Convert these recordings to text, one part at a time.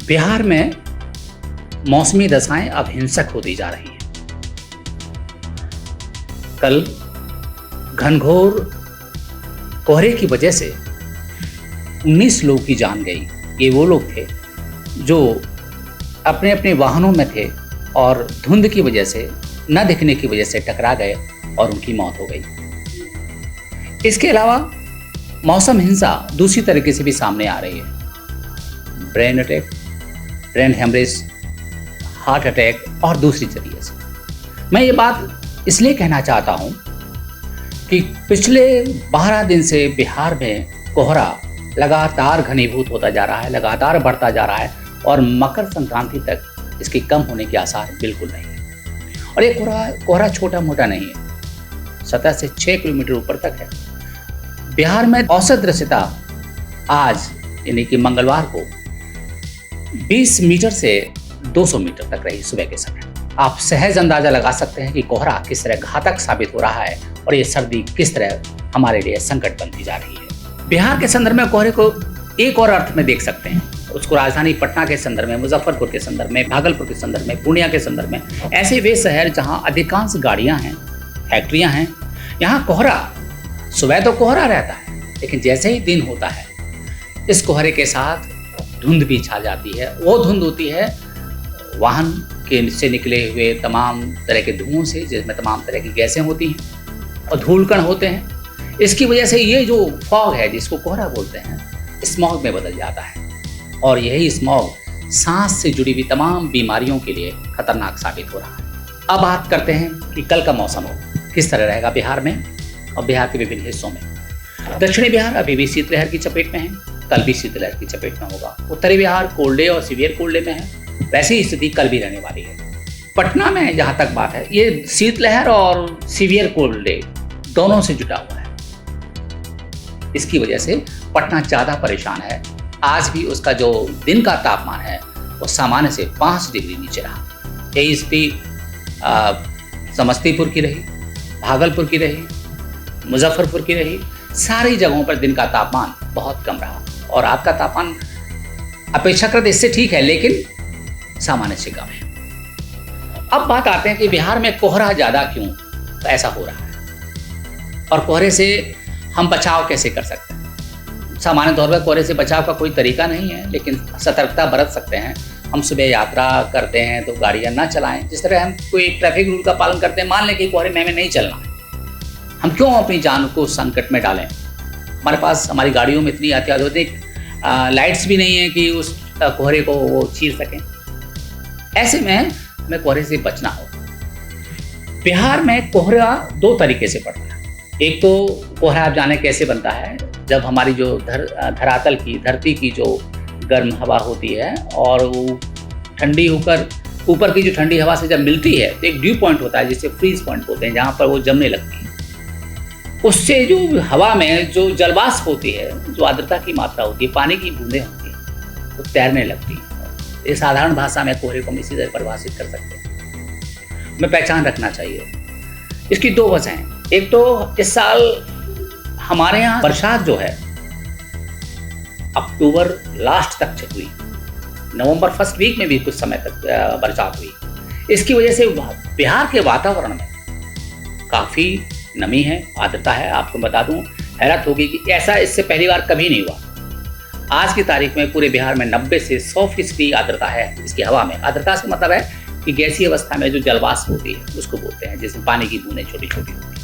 बिहार में मौसमी दशाएं अब हिंसक होती जा रही हैं। कल घनघोर कोहरे की वजह से 19 लोगों की जान गई। ये वो लोग थे जो अपने अपने वाहनों में थे और धुंध की वजह से, न दिखने की वजह से टकरा गए और उनकी मौत हो गई। इसके अलावा मौसम हिंसा दूसरी तरीके से भी सामने आ रही है। Brain attack, brain haemorrhage, heart attack और दूसरी तरीके से। मैं ये बात इसलिए कहना चाहता हूँ कि पिछले 12 दिन से बिहार में कोहरा लगातार घनीभूत होता जा रहा है, लगातार बढ़ता जा रहा है और मकर संक्रांति तक इसके कम होने के आसार बिल्कुल नहीं है। और ये कोहरा छोटा मोटा नहीं है, सतह से 6 किलोमीटर ऊपर तक है। बिहार में औसत दृश्यता आज यानी कि मंगलवार को 20 मीटर से 200 मीटर तक रही सुबह के समय। आप सहज अंदाजा लगा सकते हैं कि कोहरा किस तरह घातक साबित हो रहा है और ये सर्दी किस तरह हमारे लिए संकट बनती जा रही है। बिहार के संदर्भ में कोहरे को एक और अर्थ में देख सकते हैं, उसको राजधानी पटना के संदर्भ में, मुजफ्फरपुर के संदर्भ में, भागलपुर के संदर्भ में, पूर्णिया के संदर्भ में, ऐसे वे शहर जहां अधिकांश गाड़ियां हैं, फैक्ट्रियां हैं, यहाँ कोहरा, सुबह तो कोहरा रहता है लेकिन जैसे ही दिन होता है इस कोहरे के साथ धुंध भी छा जाती है। वो धुंध होती है वाहन के से निकले हुए तमाम तरह के धुओं से, जिसमें तमाम तरह की गैसें होती हैं और धूलकण होते हैं। इसकी वजह से ये जो फॉग है जिसको कोहरा बोलते हैं, स्मॉग में बदल जाता है और यही स्मॉग सांस से जुड़ी हुई तमाम बीमारियों के लिए खतरनाक साबित हो रहा है। अब बात करते हैं कि कल का मौसम किस तरह रहेगा बिहार में और बिहार के विभिन्न हिस्सों में। दक्षिणी बिहार अभी भी शीतलहर की चपेट में है, कल भी शीतलहर की चपेट में होगा। उत्तरी बिहार कोल्ड डे और सीवियर कोल्ड डे में है, वैसी ही स्थिति कल भी रहने वाली है। पटना में जहाँ तक बात है, ये शीतलहर और सीवियर कोल्ड डे दोनों से जुटा हुआ है। इसकी वजह से पटना ज़्यादा परेशान है। आज भी उसका जो दिन का तापमान है वो सामान्य से 5 डिग्री नीचे रहा। यही स्थिति समस्तीपुर की रही, भागलपुर की रही, मुजफ्फरपुर की रही। सारी जगहों पर दिन का तापमान बहुत कम रहा और आपका तापमान अपेक्षाकृत इससे ठीक है लेकिन सामान्य से कम है। अब बात आते हैं कि बिहार में कोहरा ज़्यादा क्यों ऐसा हो रहा है और कोहरे से हम बचाव कैसे कर सकते हैं। सामान्य तौर पर कोहरे से बचाव का कोई तरीका नहीं है, लेकिन सतर्कता बरत सकते हैं। हम सुबह यात्रा करते हैं तो गाड़ियाँ ना चलाएं। जिस तरह हम कोई ट्रैफिक रूल का पालन करते हैं, मान लें कि कोहरे में हमें नहीं चलना है, हम क्यों अपनी जान को संकट में डालें। हमारे पास हमारी गाड़ियों में इतनी अत्याधुनिक लाइट्स भी नहीं है कि उस कोहरे को वो चीर सकें। ऐसे में हमें कोहरे से बचना हो। बिहार में कोहरा 2 तरीके से पड़ता है। एक तो कोहरा आप जाने कैसे बनता है, जब हमारी जो धरातल की, धरती की जो गर्म हवा होती है और वो ठंडी होकर ऊपर की जो ठंडी हवा से जब मिलती है तो एक ड्यू पॉइंट होता है जिसे फ्रीज पॉइंट बोलते हैं, जहाँ पर वो जमने लगती है। उससे जो हवा में जो जलवाष्प होती है, जो आर्द्रता की मात्रा होती है, पानी की बूंदें होती हैं, वो तैरने लगती हैं। ये साधारण भाषा में कोहरे को हम इसी तरह परिभाषित कर सकते हैं। हमें पहचान रखना चाहिए। इसकी 2 वजह हैं। एक तो इस साल हमारे यहाँ बरसात जो है अक्टूबर लास्ट तक हुई, नवंबर फर्स्ट वीक में भी कुछ समय तक बरसात हुई। इसकी वजह से बिहार के वातावरण में काफ़ी नमी है, आर्द्रता है। आपको बता दूं, हैरत होगी कि ऐसा इससे पहली बार कभी नहीं हुआ। आज की तारीख में पूरे बिहार में 90 से 100% आर्द्रता है इसकी हवा में। आर्द्रता से मतलब है कि गैसीय अवस्था में जो जलवाष्प होती है उसको बोलते हैं, जिसमें पानी की बूंदें छोटी छोटी होती है।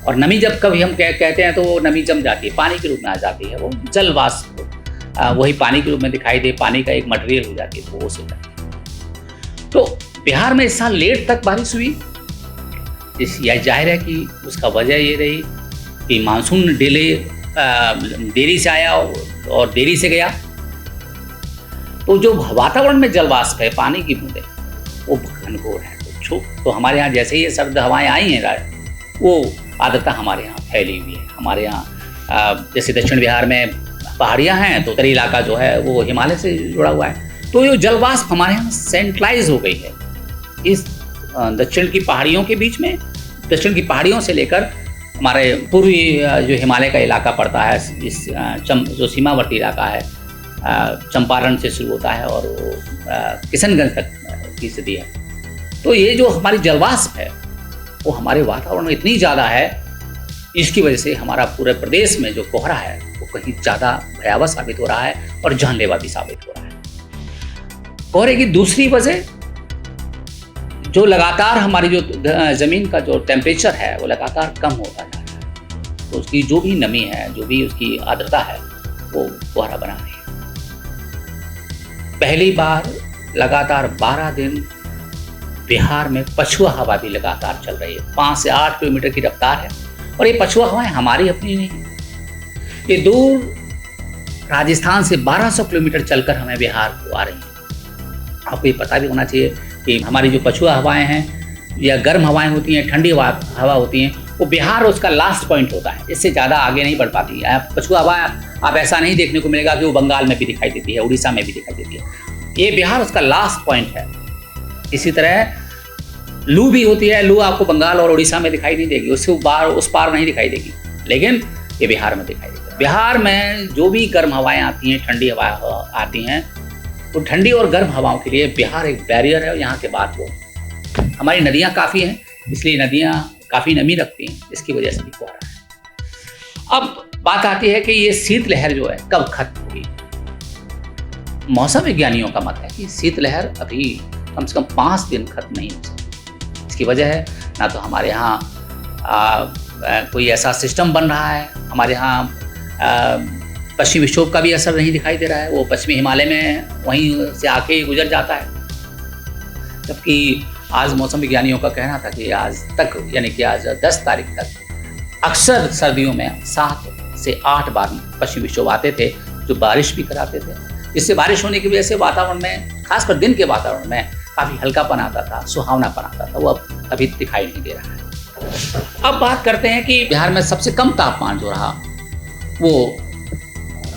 और नमी जब कभी हम कहते हैं तो वो नमी जम जाती है, पानी के रूप में आ जाती है। वो जलवाष्प वही पानी के रूप में दिखाई दे, पानी का एक मटेरियल हो जाती है, तो वो हो जाती है। तो बिहार में इस साल लेट तक बारिश हुई। यह जाहिर है कि उसका वजह ये रही कि मानसून देरी से आया और देरी से गया। तो जो वातावरण में जलवाष्प है, पानी की बूंदें, वो घनघोर है। तो हमारे यहाँ जैसे ही ये सर्द हवाएं आई हैं, वो आर्द्रता हमारे यहाँ फैली हुई है। हमारे यहाँ जैसे दक्षिण बिहार में पहाड़ियाँ हैं तो उत्तरी इलाका जो है वो हिमालय से जुड़ा हुआ है। तो ये जलवाष्प हमारे यहाँ सेंट्रलाइज हो गई है इस दक्षिण की पहाड़ियों के बीच में। दक्षिण की पहाड़ियों से लेकर हमारे पूर्वी जो हिमालय का इलाका पड़ता है, इस जो सीमावर्ती इलाका है, चंपारण से शुरू होता है और वो किशनगंज तक की स्थिति है। तो ये जो हमारी जलवाष्प है वो हमारे वातावरण में इतनी ज़्यादा है, इसकी वजह से हमारा पूरे प्रदेश में जो कोहरा है वो कहीं ज़्यादा भयावह साबित हो रहा है और जानलेवा भी साबित हो रहा है। कोहरे की दूसरी वजह जो लगातार हमारी जो ज़मीन का जो टेम्परेचर है वो लगातार कम होता जा रहा है, तो उसकी जो भी नमी है, जो भी उसकी आर्द्रता है, वो कोहरा बना रही है। पहली बार लगातार 12 दिन बिहार में पछुआ हवा भी लगातार चल रही है। 5 से 8 किलोमीटर की रफ्तार है और ये पछुआ हवाएं हमारी अपनी नहीं है, ये दूर राजस्थान से 1200 किलोमीटर चलकर हमें बिहार को आ रही है। आपको ये पता भी होना चाहिए कि हमारी जो पछुआ हवाएं हैं या गर्म हवाएं होती हैं, ठंडी हवा होती हैं, वो बिहार उसका लास्ट पॉइंट होता है, इससे ज़्यादा आगे नहीं बढ़ पाती है। पछुआ हवा आप ऐसा नहीं देखने को मिलेगा कि वो बंगाल में भी दिखाई देती है, उड़ीसा में भी दिखाई देती है, ये बिहार उसका लास्ट पॉइंट है। इसी तरह लू भी होती है, लू आपको बंगाल और उड़ीसा में दिखाई नहीं देगी, उससे उस पार नहीं दिखाई देगी, लेकिन ये बिहार में दिखाई देगी। बिहार में जो भी गर्म हवाएं आती हैं, ठंडी हवाएं आती हैं, तो ठंडी और गर्म हवाओं के लिए बिहार एक बैरियर है। यहाँ के बाद वो हमारी नदियाँ काफ़ी हैं, इसलिए नदियाँ काफ़ी नमी रखती हैं, इसकी वजह से भी कोहरा है। अब बात आती है कि ये शीतलहर जो है कब खत्म होगी। मौसम विज्ञानियों का मत है कि शीतलहर अभी कम से कम 5 दिन खत्म नहीं हो सकती। इसकी वजह है ना तो हमारे यहाँ कोई ऐसा सिस्टम बन रहा है, हमारे यहाँ पश्चिमी विक्षोभ का भी असर नहीं दिखाई दे रहा है, वो पश्चिमी हिमालय में वहीं से आके गुजर जाता है। जबकि आज मौसम विज्ञानियों का कहना था कि आज तक यानी कि आज 10 तारीख तक अक्सर सर्दियों में 7 से 8 बार पश्चिमी विक्षोभ आते थे जो बारिश भी कराते थे। इससे बारिश होने की वजह से वातावरण में, खासकर दिन के वातावरण में काफ़ी हल्कापन आता था, सुहावनापन आता था, वो अब अभी दिखाई नहीं दे रहा है। अब बात करते हैं कि बिहार में सबसे कम तापमान जो रहा वो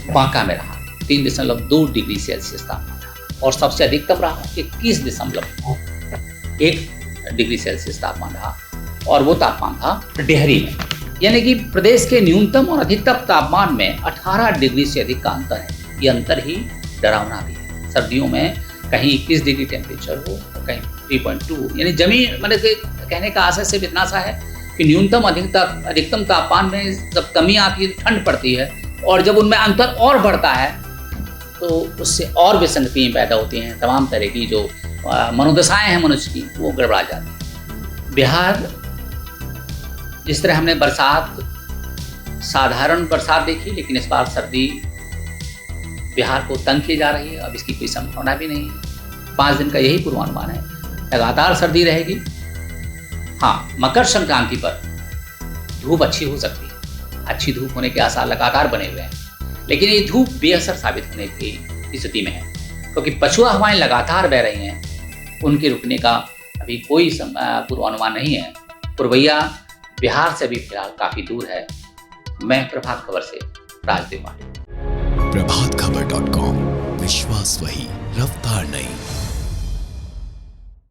बांका में रहा, 3.2 डिग्री सेल्सियस तापमान रहा, और सबसे अधिकतम रहा 21.1 डिग्री सेल्सियस तापमान रहा, और वो तापमान था डेहरी में। यानी कि प्रदेश के न्यूनतम और अधिकतम तापमान में 18 डिग्री से अधिक का अंतर है। ये अंतर ही डरावना भी है। सर्दियों में कहीं 21 डिग्री टेम्परेचर हो और कहीं 3.2, यानी जमीन मतलब कहने का आशय सिर्फ इतना सा है कि न्यूनतम अधिकतम तापमान में जब कमी आती है तो ठंड पड़ती है, और जब उनमें अंतर और बढ़ता है तो उससे और विसंगतियाँ पैदा होती हैं, तमाम तरह की जो मनोदशाएं हैं मनुष्य की वो गड़बड़ा जाती हैं। बिहार जिस तरह हमने बरसात, साधारण बरसात देखी, लेकिन इस बार सर्दी बिहार को तंग की जा रही है। अब इसकी कोई संभावना भी नहीं है। 5 दिन का यही पूर्वानुमान है, लगातार सर्दी रहेगी। हाँ, मकर संक्रांति पर धूप अच्छी हो सकती है, अच्छी धूप होने के आसार लगातार बने हुए हैं, लेकिन ये धूप बेअसर साबित होने की स्थिति में है, क्योंकि पछुआ हवाएं लगातार बह रही हैं, उनके रुकने का अभी कोई पूर्वानुमान नहीं है। पुरवैया बिहार से भी फिलहाल काफी दूर है। मैं प्रभात खबर से राजदेव। प्रभातखबर.com, विश्वास वही, रफ्तार नहीं।